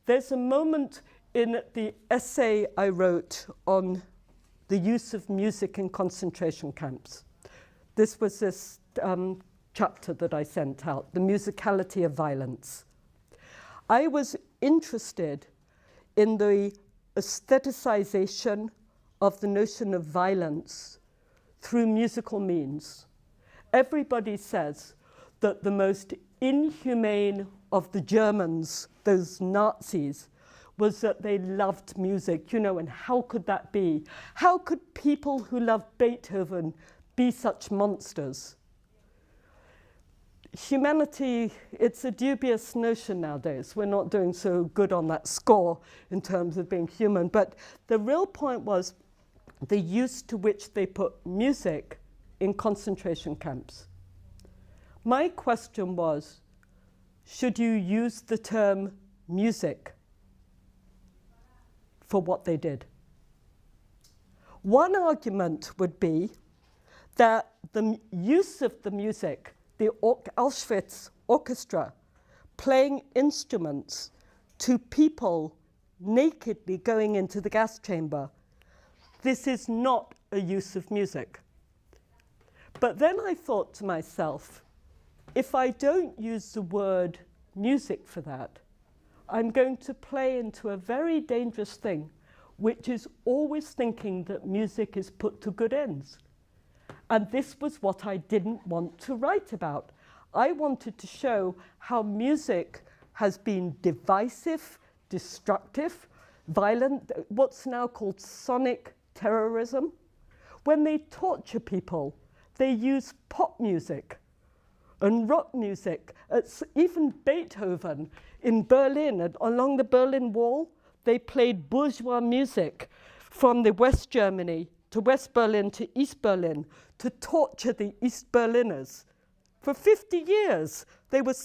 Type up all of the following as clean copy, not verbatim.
There's a moment in the essay I wrote on the use of music in concentration camps. This was this chapter that I sent out, The Musicality of Violence. I was interested in the aestheticization of the notion of violence through musical means. Everybody says that the most inhumane of the Germans, those Nazis, was that they loved music, you know, and how could that be? How could people who loved Beethoven be such monsters? Humanity, it's a dubious notion nowadays. We're not doing so good on that score in terms of being human, but the real point was the use to which they put music in concentration camps. My question was, should you use the term music for what they did? One argument would be that the use of the music, the Auschwitz orchestra playing instruments to people nakedly going into the gas chamber, this is not a use of music. But then I thought to myself, if I don't use the word music for that, I'm going to play into a very dangerous thing, which is always thinking that music is put to good ends. And this was what I didn't want to write about. I wanted to show how music has been divisive, destructive, violent, what's now called sonic terrorism. When they torture people, they use pop music and rock music. It's even Beethoven in Berlin, along the Berlin Wall, they played bourgeois music from the West Germany to West Berlin to East Berlin to torture the East Berliners. For 50 years, they were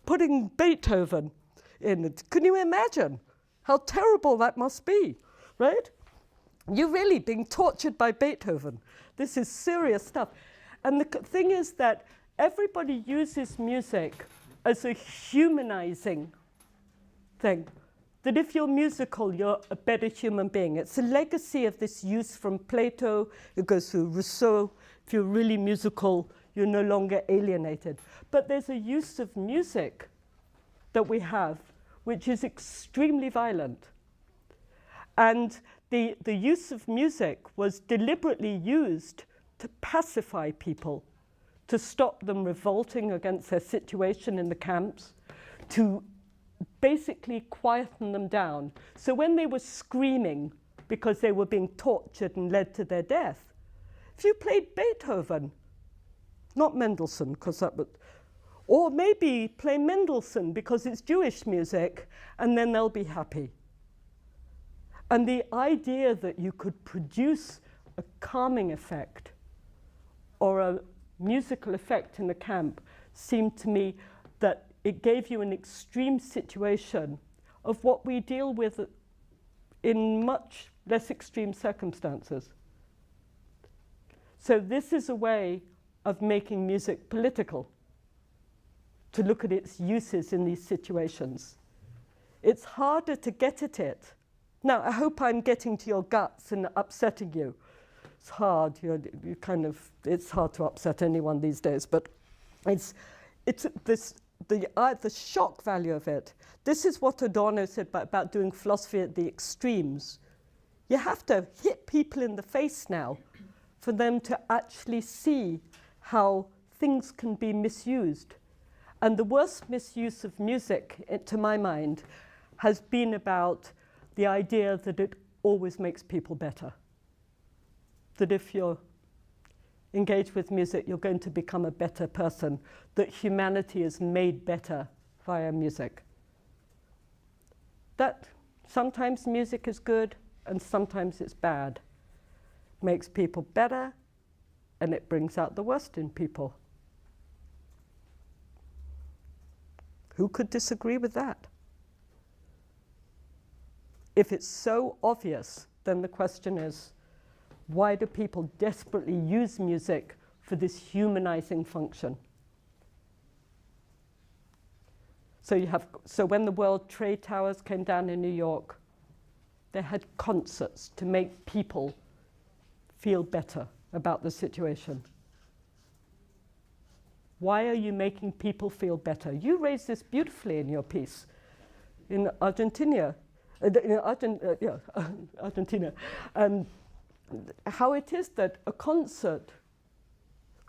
putting Beethoven in it. Can you imagine how terrible that must be, right? You're really being tortured by Beethoven. This is serious stuff. And the thing is that everybody uses music as a humanizing thing. That if you're musical, you're a better human being. It's a legacy of this use from Plato. It goes through Rousseau. If you're really musical, you're no longer alienated. But there's a use of music that we have, which is extremely violent. And the use of music was deliberately used to pacify people, to stop them revolting against their situation in the camps, to basically quieten them down. So when they were screaming because they were being tortured and led to their death, if you played Beethoven, not Mendelssohn, because that would, or maybe play Mendelssohn because it's Jewish music, and then they'll be happy. And the idea that you could produce a calming effect or a musical effect in the camp seemed to me that it gave you an extreme situation of what we deal with in much less extreme circumstances. So this is a way of making music political, to look at its uses in these situations. It's harder to get at it. Now, I hope I'm getting to your guts and upsetting you. It's hard, it's hard to upset anyone these days, but the shock value of it. This is what Adorno said about doing philosophy at the extremes. You have to hit people in the face now for them to actually see how things can be misused. And the worst misuse of music, to my mind, has been about the idea that it always makes people better. That if you're engaged with music, you're going to become a better person, that humanity is made better via music. That sometimes music is good and sometimes it's bad. Makes people better and it brings out the worst in people. Who could disagree with that? If it's so obvious, then the question is, why do people desperately use music for this humanizing function? So when the World Trade Towers came down in New York, they had concerts to make people feel better about the situation. Why are you making people feel better? You raised this beautifully in your piece. In Argentina, Argentina, how it is that a concert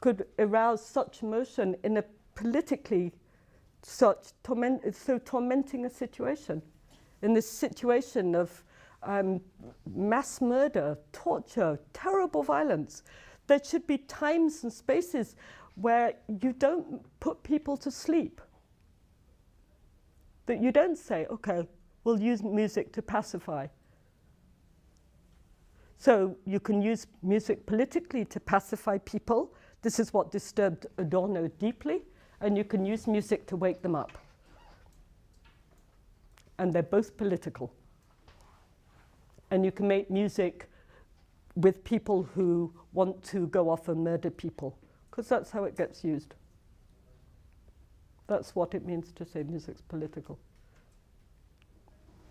could arouse such emotion in a politically so tormenting a situation, in this situation of mass murder, torture, terrible violence. There should be times and spaces where you don't put people to sleep. That you don't say, okay, we'll use music to pacify. So you can use music politically to pacify people. This is what disturbed Adorno deeply. And you can use music to wake them up. And they're both political. And you can make music with people who want to go off and murder people, because that's how it gets used. That's what it means to say music's political.